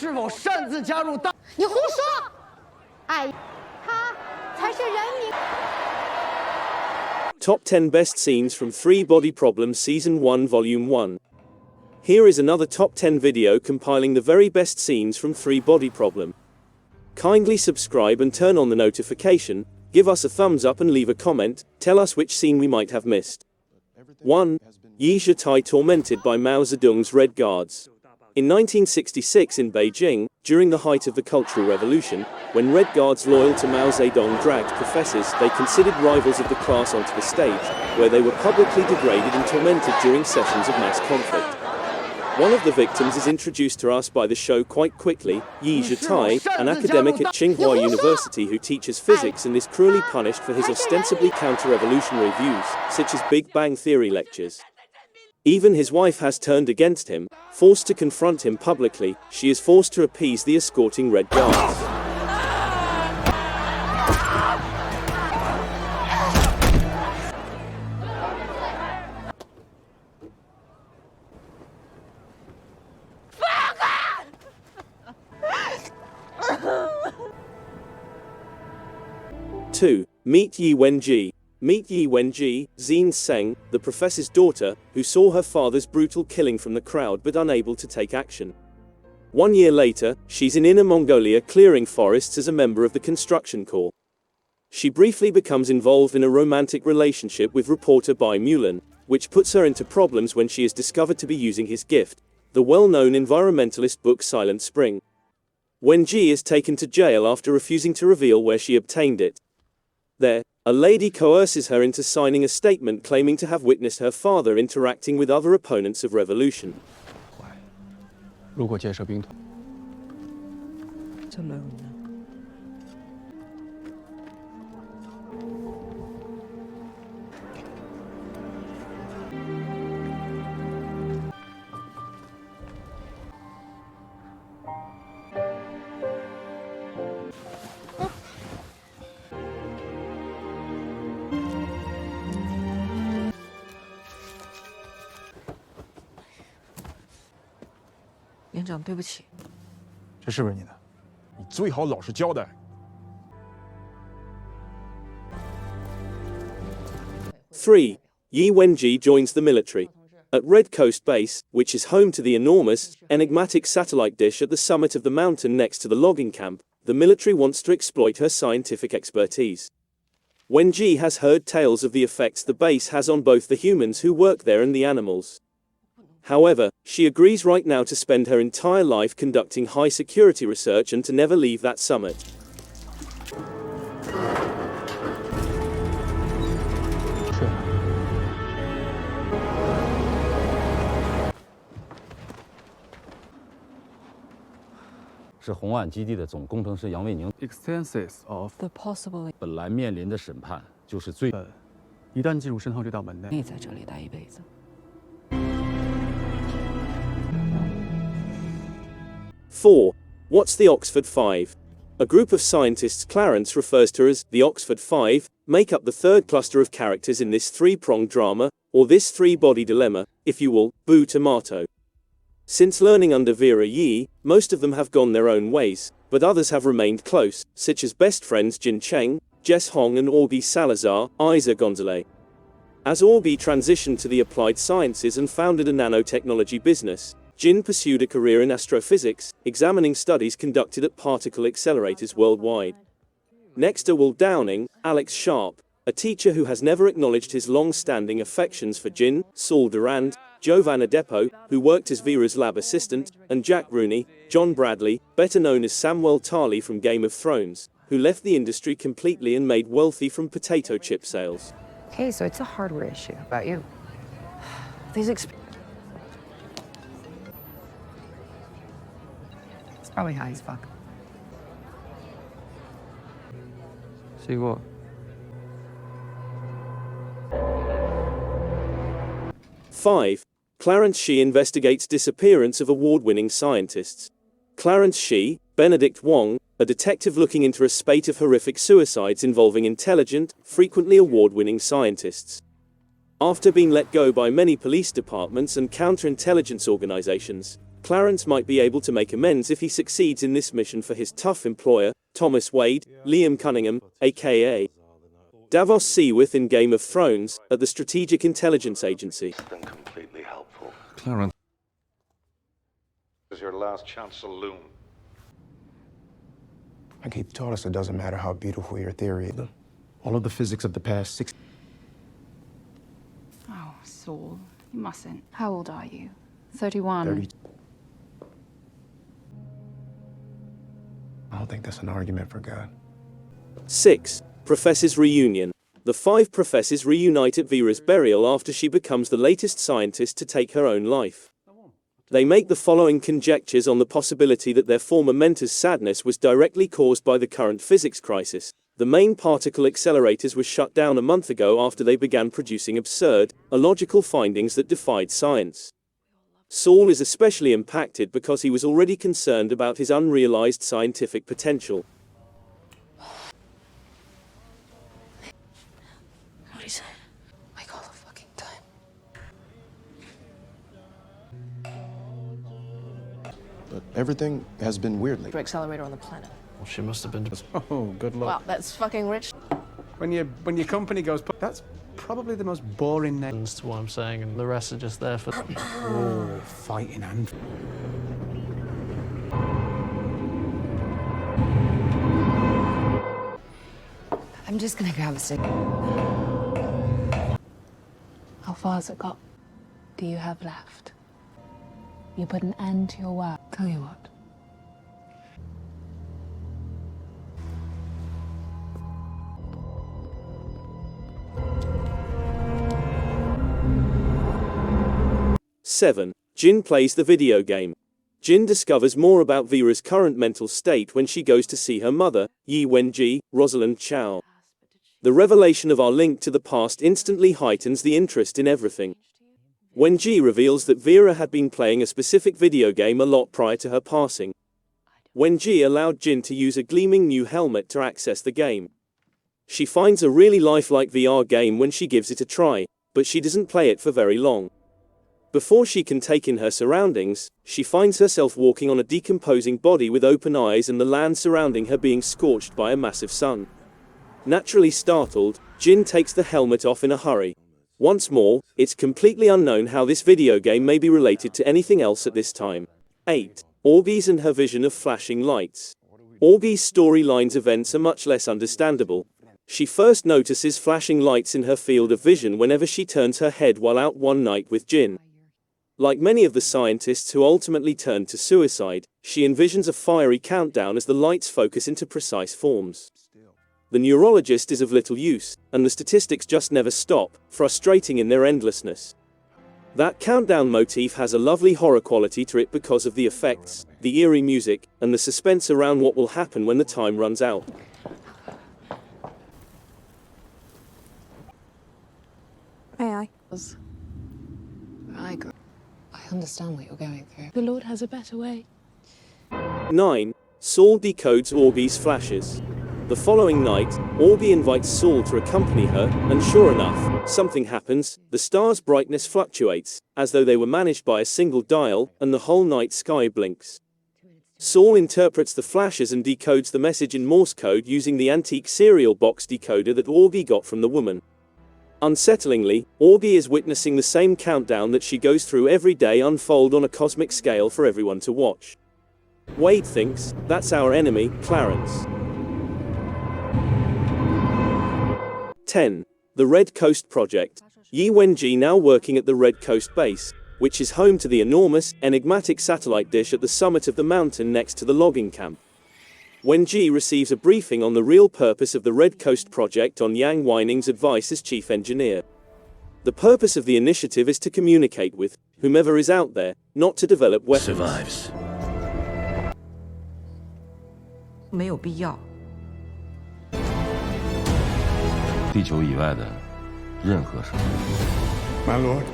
是否擅自加入大？你胡说！哎，他才是人民。Top 10 Best Scenes from 3 Body Problems Season 1 Volume 1. Here is another top 10 video compiling the very best scenes from 3 Body Problem. Kindly subscribe and turn on the notification, give us a thumbs up and leave a comment, tell us which scene we might have missed. 1. Yi Zhitai tormented by Mao Zedong's Red Guards. In 1966 in Beijing, during the height of the Cultural Revolution, when Red Guards loyal to Mao Zedong dragged professors they considered rivals of the class onto the stage, where they were publicly degraded and tormented during sessions of mass conflict. One of the victims is introduced to us by the show quite quickly, Yi Zhitai, an academic at Tsinghua University who teaches physics and is cruelly punished for his ostensibly counter-revolutionary views, such as Big Bang Theory lectures. Even his wife has turned against him. Forced to confront him publicly, she is forced to appease the escorting Red Guards. Two. Meet Yi Wenji. Meet Yi Wenji, Xin Seng, the professor's daughter, who saw her father's brutal killing from the crowd but unable to take action. 1 year later, she's in Inner Mongolia clearing forests as a member of the construction corps. She briefly becomes involved in a romantic relationship with reporter Bai Mulan, which puts her into problems when she is discovered to be using his gift, the well-known environmentalist book Silent Spring. Wenji is taken to jail after refusing to reveal where she obtained it. There, a lady coerces her into signing a statement claiming to have witnessed her father interacting with other opponents of revolution. 如果建设兵团，怎么了？ 连长，对不起。这是不是你的？你最好老实交代。3. Yi Wenji joins the military. At Red Coast Base, which is home to the enormous, enigmatic satellite dish at the summit of the mountain next to the logging camp, the military wants to exploit her scientific expertise. Wenji has heard tales of the effects the base has on both the humans who work there and the animals. However, she agrees right now to spend her entire life conducting high-security research and to never leave that summit. 是红岸基地的总工程师杨卫宁。 extensive of The possibly 本来面临的审判就是最……一旦进入深号这道门内，你在这里待一辈子。 4. What's the Oxford Five? A group of scientists Clarence refers to as the Oxford Five, make up the third cluster of characters in this three-pronged drama, or this three-body dilemma, if you will, boo tomato. Since learning under Vera Yi, most of them have gone their own ways, but others have remained close, such as best friends Jin Cheng, Jess Hong and Orbi Salazar, Isa Gonzalez. As Orbi transitioned to the applied sciences and founded a nanotechnology business, Jin pursued a career in astrophysics, examining studies conducted at particle accelerators worldwide. Next are Will Downing, Alex Sharp, a teacher who has never acknowledged his long-standing affections for Jin, Saul Durand, Giovanna Depo, who worked as Vera's lab assistant, and Jack Rooney, John Bradley, better known as Samwell Tarly from Game of Thrones, who left the industry completely and made wealthy from potato chip sales. Okay, so it's a hardware issue about you. These It's probably high as fuck. 试过。 5. Clarence Shee investigates disappearance of award-winning scientists. Clarence Shee, Benedict Wong, a detective looking into a spate of horrific suicides involving intelligent, frequently award-winning scientists. After being let go by many police departments and counterintelligence organizations, Clarence might be able to make amends if he succeeds in this mission for his tough employer, Thomas Wade, Liam Cunningham, aka Davos Seaworth in Game of Thrones, at the Strategic Intelligence Agency. Completely helpful. Clarence. This is your last chance saloon. Like he taught us, it doesn't matter how beautiful your theory is. All of the physics of the past 6. Oh, Saul, you mustn't. How old are you? 31. 30. I don't think that's an argument for God. 6. Professors Reunion. The 5 professors reunite at Vera's burial after she becomes the latest scientist to take her own life. They make the following conjectures on the possibility that their former mentor's sadness was directly caused by the current physics crisis. The main particle accelerators were shut down a month ago after they began producing absurd, illogical findings that defied science. Saul is especially impacted because he was already concerned about his unrealized scientific potential. What is it? Like all the fucking time. But everything has been weirdly. Accelerator on the planet. Well, she must have been. Oh, good luck. Wow, that's fucking rich. When your company goes, that's probably the most boring name. To what I'm saying, and the rest are just there for. Oh, fighting and. I'm just gonna grab a stick. How far's it got? Do you have left? You put an end to your work. Tell you what. Seven. Jin plays the video game. Jin discovers more about Vera's current mental state when she goes to see her mother, Yi Wenji, Rosalind Chow. The revelation of our link to the past instantly heightens the interest in everything. Wenji reveals that Vera had been playing a specific video game a lot prior to her passing. Wenji allowed Jin to use a gleaming new helmet to access the game. She finds a really lifelike VR game when she gives it a try, but she doesn't play it for very long. Before she can take in her surroundings, she finds herself walking on a decomposing body with open eyes and the land surrounding her being scorched by a massive sun. Naturally startled, Jin takes the helmet off in a hurry. Once more, it's completely unknown how this video game may be related to anything else at this time. 8. Augie's and her vision of flashing lights. Augie's storyline's events are much less understandable. She first notices flashing lights in her field of vision whenever she turns her head while out one night with Jin. Like many of the scientists who ultimately turned to suicide, she envisions a fiery countdown as the lights focus into precise forms. The neurologist is of little use, and the statistics just never stop, frustrating in their endlessness. That countdown motif has a lovely horror quality to it because of the effects, the eerie music, and the suspense around what will happen when the time runs out. May I? I understand what you're going through. The Lord has a better way. 9. Saul decodes Augie's flashes. The following night, Augie invites Saul to accompany her, and sure enough, something happens. The star's brightness fluctuates, as though they were managed by a single dial, and the whole night sky blinks. Saul interprets the flashes and decodes the message in Morse code using the antique cereal box decoder that Augie got from the woman. Unsettlingly, Augie is witnessing the same countdown that she goes through every day unfold on a cosmic scale for everyone to watch. Wade thinks, that's our enemy, Clarence. 10. The Red Coast Project. Yi Wenji now working at the Red Coast Base, which is home to the enormous, enigmatic satellite dish at the summit of the mountain next to the logging camp. Wenji receives a briefing on the real purpose of the Red Coast Project on Yang Weining's advice as chief engineer. The purpose of the initiative is to communicate with whomever is out there, not to develop weapons. Survives. 没有必要。地球以外的任何生物。 My lord.